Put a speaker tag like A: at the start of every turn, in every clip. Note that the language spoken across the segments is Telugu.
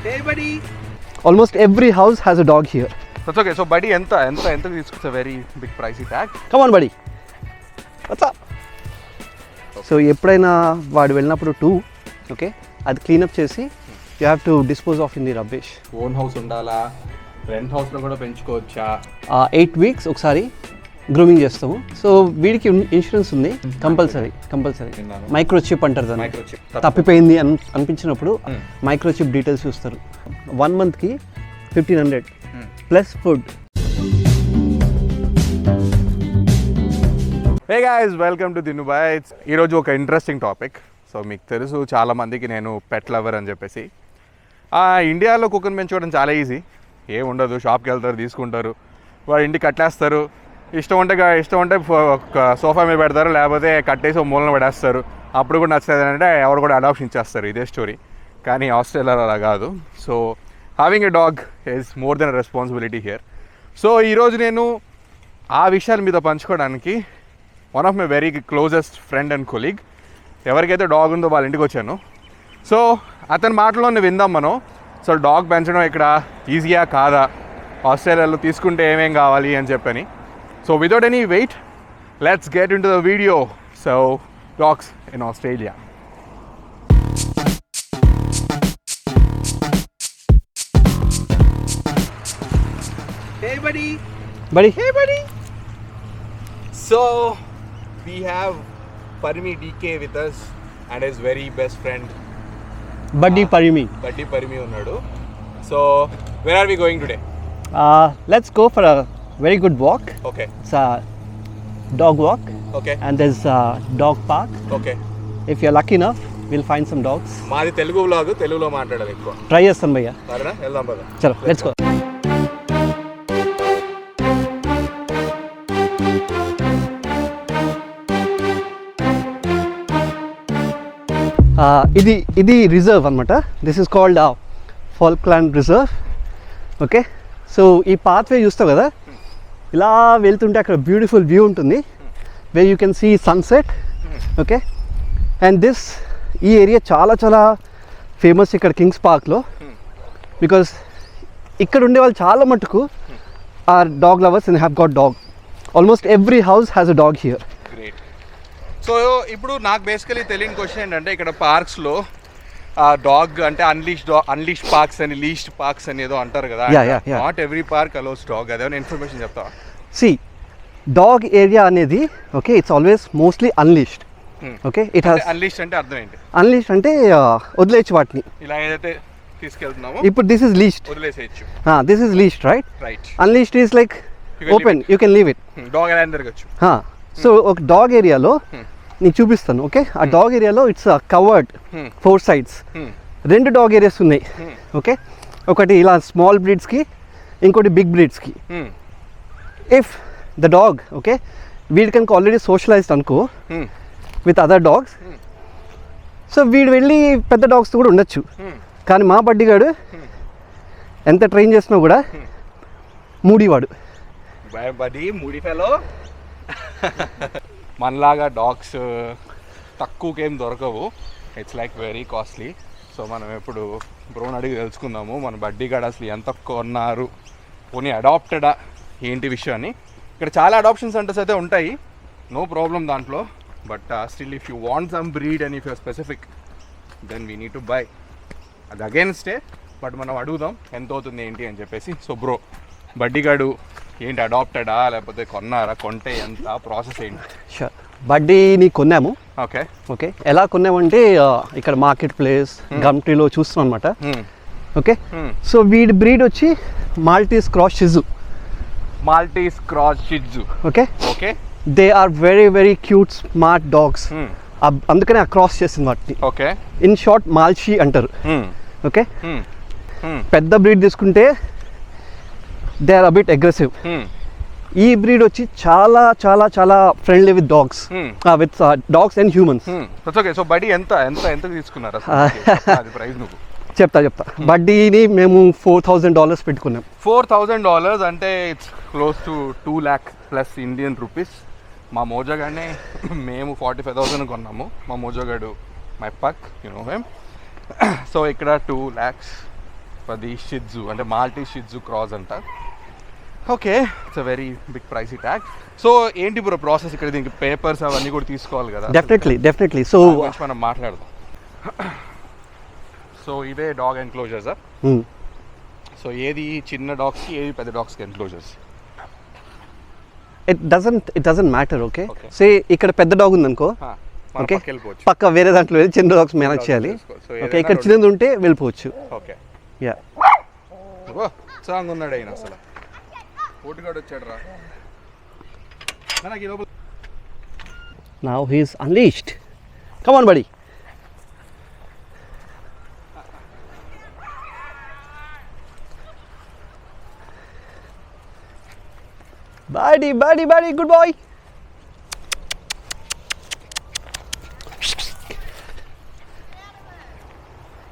A: Hey buddy.
B: Almost every house has a dog here.
A: That's okay. So buddy, enta it's a very big pricey tag.
B: Come on buddy. What's up? So ఎప్పుడైనా వాడు వెళ్ళినప్పుడు టూ ఓకే అది క్లీనప్ చేసి you have to dispose of in the rubbish.
A: Own house ఉండాలా, రెంట్ హౌస్లో కూడా పెంచుకోవచ్చా?
B: 8 weeks ఒకసారి గ్రూమింగ్ చేస్తాము. సో వీడికి ఇన్సూరెన్స్ ఉంది కంపల్సరీ. మైక్రోచిప్ అంటారు దాన్ని. తప్పిపోయింది అనిపించినప్పుడు మైక్రోచిప్ డీటెయిల్స్ చూస్తారు. 1 monthకి 1500 plus food.
A: Hey guys, welcome to Dinu bytes. ఈరోజు ఒక ఇంట్రెస్టింగ్ టాపిక్. సో మీకు తెలుసు చాలామందికి నేను పెట్ లవర్ అని చెప్పేసి. ఇండియాలో కుక్కను పెంచుకోవడం చాలా ఈజీ. ఏం ఉండదు, షాప్కి వెళ్తారు, తీసుకుంటారు, వాడు ఇంటికి కట్టేస్తారు. ఇష్టం ఉంటే సోఫా మీద పెడతారు, లేకపోతే కట్టేసి ఒక మూలన పడేస్తారు. అప్పుడు కూడా నచ్చలేదు అంటే ఎవరు కూడా అడాప్షన్ ఇచ్చేస్తారు. ఇదే స్టోరీ. కానీ ఆస్ట్రేలియాలో అలా కాదు. So having a dog is more than responsibility here. So ఈరోజు నేను ఆ విషయాల మీద పంచుకోవడానికి one of my very closest friend and colleague, ఎవరికైతే డాగ్ ఉందో వాళ్ళ ఇంటికి వచ్చాను. సో అతని మాటలోనే విందాం మనం. సో డాగ్ పెంచడం ఇక్కడ ఈజీయా కాదా, ఆస్ట్రేలియాలో తీసుకుంటే ఏమేం కావాలి అని చెప్పని. So without any wait, let's get in to the video. So dogs in Australia. Hey buddy.
B: Hey
A: buddy. So we have Parmi DK with us and his very best friend
B: Buddy Parmi
A: unnadu. So where are we going today?
B: Let's go for a very good walk.
A: Okay.
B: It's a dog walk.
A: Okay.
B: And there's a dog park.
A: Okay.
B: If you're lucky enough, we'll find some dogs.
A: మాది తెలుగు వ్లాగ్, తెలుగులో మాట్లాడాలి ఎక్కువ.
B: ట్రై చేస్తాను భయ్యా.
A: సరేనా, వెళ్దాం పద.
B: చలో లెట్స్ గో. ఇది రిజర్వ్ అనమాట. This is called Falkland reserve. Okay, so ఈ పాత్వే చూస్తావు కదా, ఇలా వెళ్తుంటే అక్కడ బ్యూటిఫుల్ వ్యూ ఉంటుంది, way you can see sunset. Okay, and ఈ ఏరియా చాలా చాలా ఫేమస్ ఇక్కడ కింగ్స్ పార్క్లో, బికాస్ ఇక్కడ ఉండే వాళ్ళు చాలా మటుకు are dog lovers and have got dog. Almost every house has a dog here.
A: So ఇప్పుడు నాకు బేసికలీ తెలియని క్వశ్చన్ ఏంటంటే, ఇక్కడ పార్క్స్లో డాగ్ అంటే అన్లీష్ పార్క్స్ అని, లీస్ట్ పార్క్స్ అని ఏదో అంటారు కదా. Not every park allows dog. అదేమైనా ఇన్ఫర్మేషన్ చెప్తావా?
B: సి డాగ్ ఏరియా అనేది okay, it's always mostly unleashed. Okay, it has
A: unleashed అంటే అర్థం ఏంటి?
B: అన్లీష్డ్ అంటే వదిలేయచ్చు వాటిని.
A: ఇలా ఏదైతే తీసుకెళ్తున్నామో
B: ఇప్పుడు దిస్ ఇస్ లీష్డ్,
A: వదిలేసేయచ్చు.
B: This is leashed, right?
A: Right.
B: Unleashed is like open, you can leave it.
A: Dog ఎలా తిరగచ్చు.
B: సో ఒక డాగ్ ఏరియాలో నీకు చూపిస్తాను. ఓకే, ఆ డాగ్ ఏరియాలో it's covered 4 sides. 2 dog areas ఉన్నాయి. ఓకే, ఒకటి ఇలా స్మాల్ బ్రీడ్స్కి, ఇంకోటి బిగ్ బ్రీడ్స్కి. ఇఫ్ ద డాగ్ ఓకే, వీడి కనుక ఆల్రెడీ సోషలైజ్డ్ అనుకో విత్ అదర్ డాగ్స్, సో వీడు వెళ్ళి పెద్ద డాగ్స్ కూడా ఉండొచ్చు. కానీ మా బడ్డీగాడు ఎంత ట్రైన్ చేసినా కూడా మూడీవాడు.
A: Moody fellow. మనలాగా డాగ్స్ తక్కువకేం దొరకవు. It's like very costly. So మనం ఎప్పుడు బ్రోన్ అడిగి తెలుసుకుందాము మన బడ్డీ గార్డ్ అసలు ఎంత కొన్నారు, పోనీ అడాప్టెడా ఏంటి విషయాన్ని. ఇక్కడ చాలా అడాప్షన్ సెంటర్స్ అయితే ఉంటాయి, నో ప్రాబ్లం దాంట్లో. But still if you want some breed and if you're specific, then we need to buy. అది అగేన్స్టే, బట్ మనం అడుగుదాం ఎంత అవుతుంది ఏంటి అని చెప్పేసి. సో బ్రో, బడ్డీ గార్డు ఏంటి, అడాప్టెడా లేకపోతే కొన్నారా, కొంటే ఎంత, ప్రాసెస్ ఏంటి?
B: షూర్, బడ్డీని కొన్నాము.
A: ఓకే
B: ఓకే, ఎలా కొన్నామంటే ఇక్కడ మార్కెట్ ప్లేస్ గమ్ట్రీలో చూస్తున్నాం అనమాట. ఓకే, సో వీడి బ్రీడ్ వచ్చి మాల్టీస్ క్రాస్ షిజు. Okay
A: okay,
B: they are very very cute smart dogs. అందుకనే ఆ క్రాస్ చేసింది వాటిని.
A: ఓకే,
B: ఇన్ షార్ట్ మాల్షీ అంటారు. ఓకే, పెద్ద బ్రీడ్ తీసుకుంటే they are a bit aggressive. ఈ బ్రీడ్ వచ్చి చాలా చాలా చాలా friendly with dogs, with dogs and humans.
A: Okay, so Buddy ఎంత తీసుకున్నారు ప్రైస్? నువ్వు
B: చెప్తా. బడ్డీని మేము $4,000 పెట్టుకున్నాం.
A: $4,000 అంటే it's close to 2 lakh plus Indian rupees. మా మోజోగాడినే మేము 45,000 కొన్నాము. మా మోజోగాడు my pug, you know him. So ఇక్కడ 2 lakhs అది షిడ్జు అంటే మాల్టీ షిడ్జు క్రాస్ అంట. Okay, it's a very big pricey tag. So ఏంటి బ్రో ప్రాసెస్ ఇక్కడ? దీనికి పేపర్స్ అవన్నీ కూడా తీసుకోవాలి కదా?
B: డెఫినెట్లీ. సో
A: మనం మాట్లాడదాం. సో ఇవే డాగ్ ఎన్క్లోజర్స్. సో ఏది చిన్న డాగ్స్కి, ఏది పెద్ద డాగ్స్కి enclosures?
B: It doesn't matter. Okay, say ఇక్కడ పెద్ద డాగ్ ఉందనుకో, ఓకే, పక్క వేరే దాంట్లో వెళ్ళి చిన్న డాగ్స్ మేనేజ్ చేయాలి. ఓకే, ఇక్కడ చిన్నది ఉంటే వెళ్ళిపోవచ్చు.
A: Okay,
B: yeah.
A: సాంగ్ ఉన్నాడు అయినా అసలు పోటుగాడు వచ్చాడు రా.
B: Now he is unleashed. Come on, buddy. Buddy, good boy.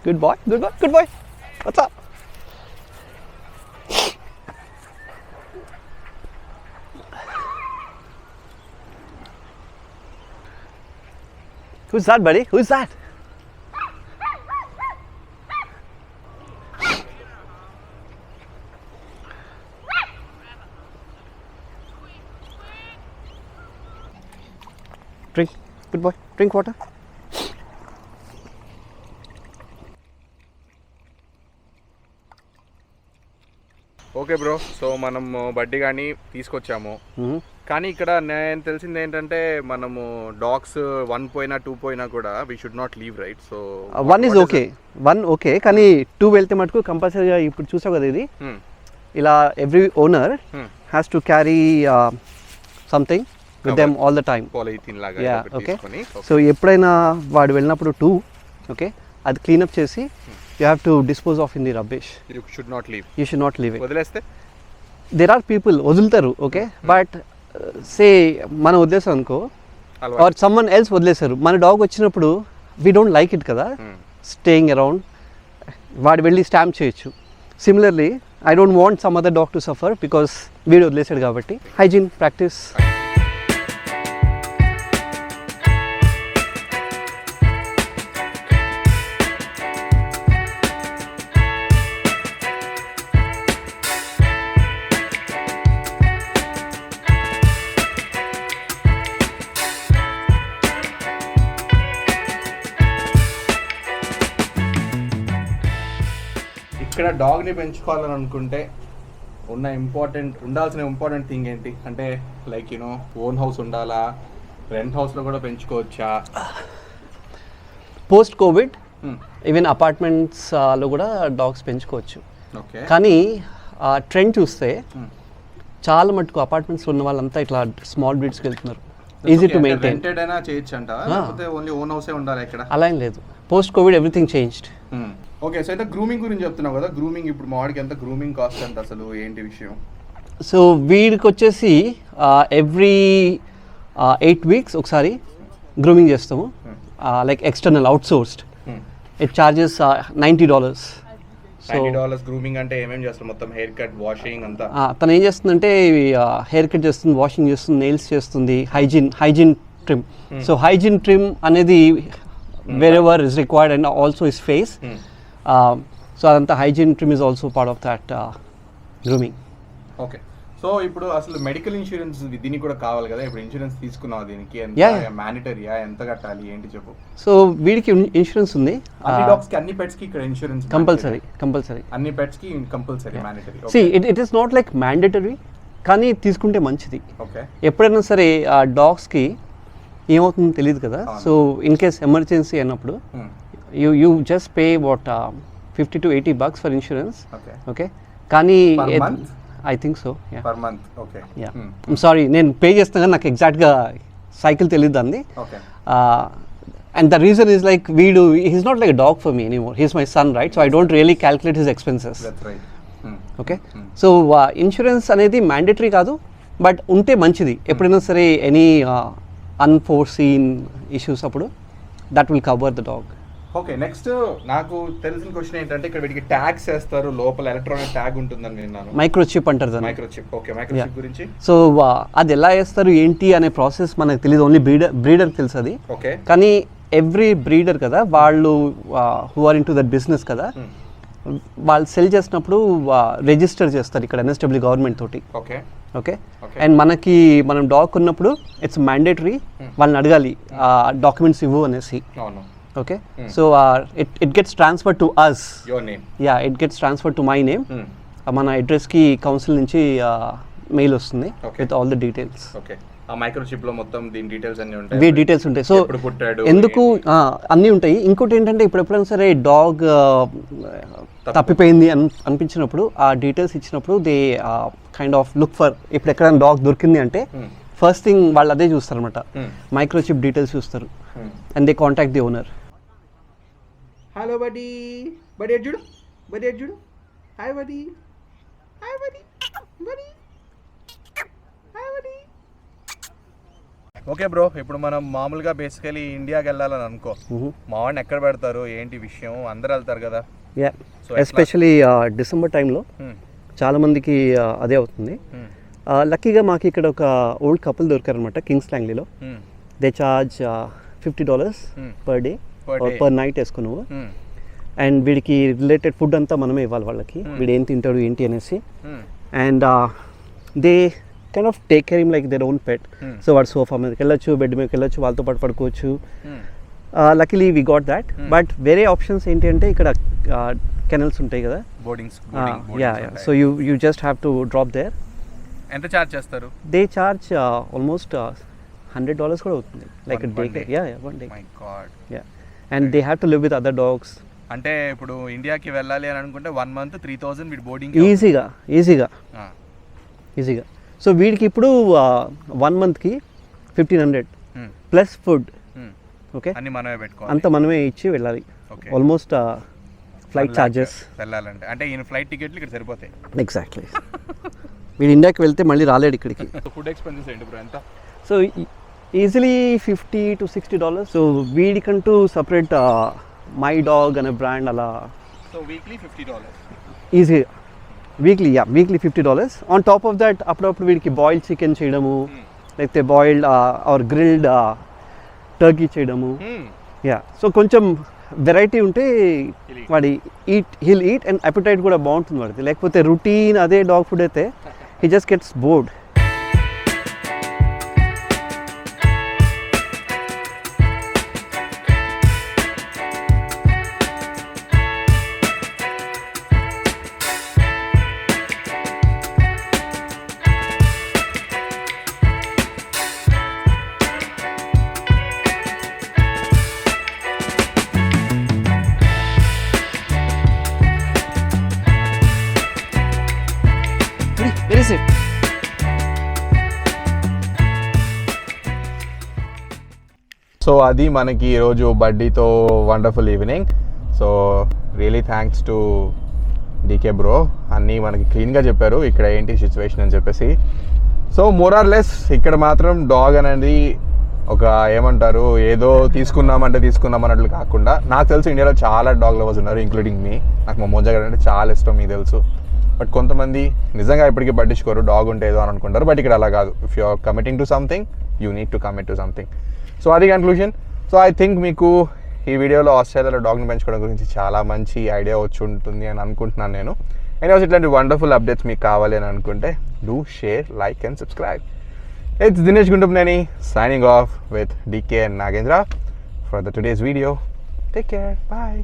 B: Good boy. What's up? Who's that, buddy? Who's that? Drink. Good boy. Drink water.
A: Okay bro, so మనం బడ్డీ కానీ తీసుకొచ్చాము. కానీ ఇక్కడ నేను తెలిసింది ఏంటంటే మనము డాగ్స్ 1 పోయినా 2 పోయినా కూడా we should not leave, right? So
B: 1 is okay, 1 okay, కానీ 2 వెళ్తే మటుకు కంపల్సరీగా ఇప్పుడు చూసావు కదా ఇది ఇలా every owner has to carry something with them all the time.
A: Polythene లాగా.
B: Yeah, okay. సో ఎప్పుడైనా వాడు వెళ్ళినప్పుడు 2, ఓకే, అది క్లీనప్ చేసి you have to dispose of in the rubbish.
A: You should not leave it.
B: వదిలేస్తే there are people వదులుతారు, ఓకే, బట్ సే మన వదిలేసాం అనుకో ఆర్ సమ్మన్ ఎల్స్ వదిలేసారు, మన డాగ్ వచ్చినప్పుడు వీ డోంట్ లైక్ ఇట్ కదా స్టేయింగ్ అరౌండ్, వాడు వెళ్ళి స్టాంప్ చేయొచ్చు. Similarly I don't want some other dog to suffer because వీడు వదిలేసాడు కాబట్టి. Hygiene practice.
A: ఇక్కడ డాగ్ని పెంచుకోవాలని అనుకుంటే ఉండాల్సిన ఇంపార్టెంట్ థింగ్ ఏంటి అంటే, లైక్ యూనో ఓన్ హౌస్ ఉండాలా, రెంట్ హౌస్లో కూడా పెంచుకోవచ్చా?
B: పోస్ట్ కోవిడ్ ఈవెన్ అపార్ట్మెంట్స్లో కూడా డాగ్స్ పెంచుకోవచ్చు.
A: ఓకే,
B: కానీ ట్రెండ్ చూస్తే చాలా మటుకు అపార్ట్మెంట్స్లో ఉన్న వాళ్ళంతా ఇట్లా స్మాల్ బ్రీడ్స్కి వెళ్తున్నారు. Easy to maintain.
A: రెంటెడ్ అయినా చేయొచ్చు అంట, లేకపోతే ఓన్లీ ఓన్ హౌసే ఉండాలి ఇక్కడ?
B: అలా ఏం లేదు, post Covid everything changed.
A: Okay, so అయితే గ్రూమింగ్ గురించి చెప్తున్నావు కదా, గ్రూమింగ్ ఇప్పుడు మా వాడికి ఎంత గ్రూమింగ్ కాస్ట్ అంటే అసలు ఏంటి విషయం?
B: సో వీడికి వచ్చేసి ఎవ్రీ 8 weeks ఒకసారి గ్రూమింగ్ చేస్తాము, like external outsourced. It charges $90.
A: $90 grooming అంటే ఏమేమి చేస్తారు? మొత్తం హెయిర్ కట్, వాషింగ్ అంతా?
B: తను ఏం చేస్తుందంటే హెయిర్ కట్ చేస్తుంది, వాషింగ్ చేస్తుంది, నెయిల్స్ చేస్తుంది, hygiene trim. So hygiene trim అనేది wherever is required and also his face. So adanta hygiene trim is also part of that grooming.
A: Okay, so ఇప్పుడు అసలు మెడికల్ ఇన్సూరెన్స్ దీనికి కూడా కావాలి కదా, ఇప్పుడు ఇన్సూరెన్స్ తీసుకున్నావు దీనికి, మ్యాండేటరీయా, ఎంత కట్టాలి ఏంటి చెప్పు?
B: సో వీడికి ఇన్సూరెన్స్ ఉంది,
A: అన్ని డాగ్స్ కి అన్ని పెట్స్ కి ఇక్కడ ఇన్సూరెన్స్
B: కంపల్సరీ,
A: అన్ని పెట్స్ కి compulsory mandatory.
B: See it is not like mandatory, కానీ తీసుకుంటే మంచిది.
A: ఓకే,
B: ఎప్పుడైనా సరే ఆ డాగ్స్కి ఏమవుతుందో తెలియదు కదా, సో ఇన్ కేస్ ఎమర్జెన్సీ అయినప్పుడు you just pay what $50 to $80 for insurance. Okay, కానీ I think so
A: per month. Okay,
B: yeah, sorry నేను పే చేస్తాను కానీ నాకు ఎగ్జాక్ట్గా సైకిల్ తెలియదు దాన్ని. And the reason is like వీడు he's not like dog for me anymore, he's my son, right? So I don't really calculate his expenses. Okay, so insurance అనేది మ్యాండేటరీ కాదు, బట్ ఉంటే మంచిది. ఎప్పుడైనా సరే ఎనీ అన్ఫోర్సీన్ ఇష్యూస్ అప్పుడు that will cover the dog.
A: Okay, next నాకు తెలిసిన క్వశ్చన్ ఏంటంటే, ఇక్కడ వీటికి ట్యాగ్స్ వేస్తారు, లోపల ఎలక్ట్రానిక్ ట్యాగ్ ఉంటుందని విన్నాను.
B: మైక్రోచిప్ అంటారు దాన్ని.
A: మైక్రోచిప్. ఓకే, మైక్రోచిప్ గురించి?
B: సో అది ఎలా వేస్తారు ఏంటి అనే ప్రాసెస్ మనకు తెలియదు, ఓన్లీ బ్రీడర్ తెలుసు అది.
A: ఓకే,
B: కానీ ఎవ్రీ బ్రీడర్ కదా వాళ్ళు who are into that business కదా, వాళ్ళు సెల్ చేసినప్పుడు రిజిస్టర్ చేస్తారు ఇక్కడ ఎన్ఎస్డబ్ల్యూ గవర్నమెంట్ తోటి.
A: ఓకే
B: ఓకే అండ్ మనం డాగ్ కొన్నప్పుడు ఇట్స్ మ్యాండేటరీ వాళ్ళని అడగాలి డాక్యుమెంట్స్ ఇవ్వు అనేసి. Okay so it gets transfer to us. Yeah it gets transfer to my name. మన అడ్రస్కి కౌన్సిల్ నుంచి మెయిల్ వస్తుంది విత్ ఆల్ ద డీటెయిల్స్.
A: ఆ మైక్రోచిప్ లో మొత్తం దీని డీటెయిల్స్ అన్ని ఉంటాయి.
B: డీటెయిల్స్ ఉంటాయి. సో ఎందుకు అన్నీ ఉంటాయి. ఇంకోటి ఏంటంటే ఇప్పుడు ఎప్పుడైనా సరే డాగ్ తప్పిపోయింది అనిపించినప్పుడు ఆ డీటెయిల్స్ ఇచ్చినప్పుడు they kind of look for, ఇప్పుడు ఎక్కడైనా డాగ్ దొరికింది అంటే ఫస్ట్ థింగ్ వాళ్ళు అదే చూస్తారు అనమాట, మైక్రోచిప్ డీటెయిల్స్ చూస్తారు and they contact the owner.
A: Hello Buddy, Buddy చూడు, బడీ చూడు, hi Buddy, hi Buddy, Buddy, hi Buddy. Okay bro, ఇప్పుడు మనం మామూలుగా బేసికలీ ఇండియాకి వెళ్ళాలని అనుకో, మా వాడిని ఎక్కడ పెడతారు ఏంటి విషయం? అందరు వెళ్తారు కదా.
B: యా ఎస్పెషలీ డిసెంబర్ టైంలో చాలా మందికి అదే అవుతుంది. లక్కీగా మాకు ఇక్కడ ఒక ఓల్డ్ కపుల్ దొరికారు అనమాట కింగ్స్ లాంగ్లీలో. They charge $50 per day per night వేసుకున్నావు. అండ్ వీడికి రిలేటెడ్ ఫుడ్ అంతా మనమే ఇవ్వాలి వాళ్ళకి, వీడు ఏం తింటాడు ఏంటి అనేసి. And they kind of take care him like their own pet. So వాడు సోఫా మీదకి వెళ్ళొచ్చు, బెడ్ మీదకి వెళ్ళొచ్చు, వాళ్ళతో పాటు పడుకోవచ్చు. Luckily we got that. But వేరే ఆప్షన్స్ ఏంటి అంటే ఇక్కడ కెనల్స్ ఉంటాయి కదా, yeah so you just have to drop there.
A: ఎంత చార్జ్ చేస్తారు?
B: దే చార్జ్ ఆల్మోస్ట్ $100 కూడా అవుతుంది like day. Yeah one day.
A: My God.
B: Yeah and they have to live with other dogs.
A: అంటే ఇప్పుడు ఇండియాకి వెళ్ళాలి అని అనుకుంటే 1 month 3,000 వీడి బోర్డింగ్
B: ఈజీగా. సో వీడికి ఇప్పుడు 1 monthకి 1,500 ప్లస్ ఫుడ్. ఓకే
A: అన్ని మనమే పెట్టుకోవాలి,
B: అంతా మనమే ఇచ్చి వెళ్ళాలి. ఆల్మోస్ట్ ఫ్లైట్ ఛార్జెస్
A: వెళ్ళాలంటే అంటే ఈయన ఫ్లైట్ టికెట్లు ఇక్కడ సరిపోతాయి.
B: ఎగ్జాక్ట్లీ. వీడు ఇండియాకి వెళ్తే మళ్ళీ రాలేడు ఇక్కడికి.
A: ఫుడ్ ఎక్స్పెన్సెస్ ఏంటి బ్రో ఎంత?
B: So easily $50 to $60. సో వీడికంటూ సపరేట్ మై డాగ్ అనే బ్రాండ్ అలా.
A: సో వీక్లీ $50
B: ఈజీగా. Weekly $50. On top of that అప్పుడప్పుడు వీడికి బాయిల్డ్ చికెన్ చేయడము, లేకపోతే బాయిల్డ్ ఆర్ గ్రిల్డ్ టర్కీ చేయడము. యా సో కొంచెం వెరైటీ ఉంటే వాడి హిల్ ఈట్ అండ్ అపెటైట్ కూడా బాగుంటుంది వాడిది. లేకపోతే రొటీన్ అదే డాగ్ ఫుడ్ అయితే he just gets bored. Where is it?
A: So అది మనకి ఈరోజు బడ్డీతో wonderful evening. So really thanks to DK bro, అన్నీ మనకి క్లీన్గా చెప్పారు ఇక్కడ ఏంటి సిచ్యువేషన్ అని చెప్పేసి. సో మోర్ ఆర్ లెస్ ఇక్కడ మాత్రం డాగ్ అనేది ఒక ఏమంటారు ఏదో తీసుకున్నాం అన్నట్లు కాకుండా, నాకు తెలుసు ఇండియాలో చాలా డాగ్ లవర్స్ ఉన్నారు ఇంక్లూడింగ్ మీ. నాకు మా మోజా అంటే చాలా ఇష్టం, మీకు తెలుసు. బట్ కొంతమంది నిజంగా ఇప్పటికీ పట్టించుకోరు, డాగ్ ఉంటే ఏదో అని అనుకుంటారు. బట్ ఇక్కడ అలా కాదు, if you are committing to something you need to commit to something. So అది కన్క్లూషన్. సో ఐ థింక్ మీకు ఈ వీడియోలో ఆస్ట్రేలియాలో డాగ్ని పెంచుకోవడం గురించి చాలా మంచి ఐడియా వచ్చి ఉంటుంది అని అనుకుంటున్నాను నేను. ఎనీవేస్ ఇట్లాంటి వండర్ఫుల్ అప్డేట్స్ మీకు కావాలి అని అనుకుంటే do share, like and subscribe. It's Dinesh Guntupuneni signing off with DK and Nagendra for the today's video. Take care. Bye.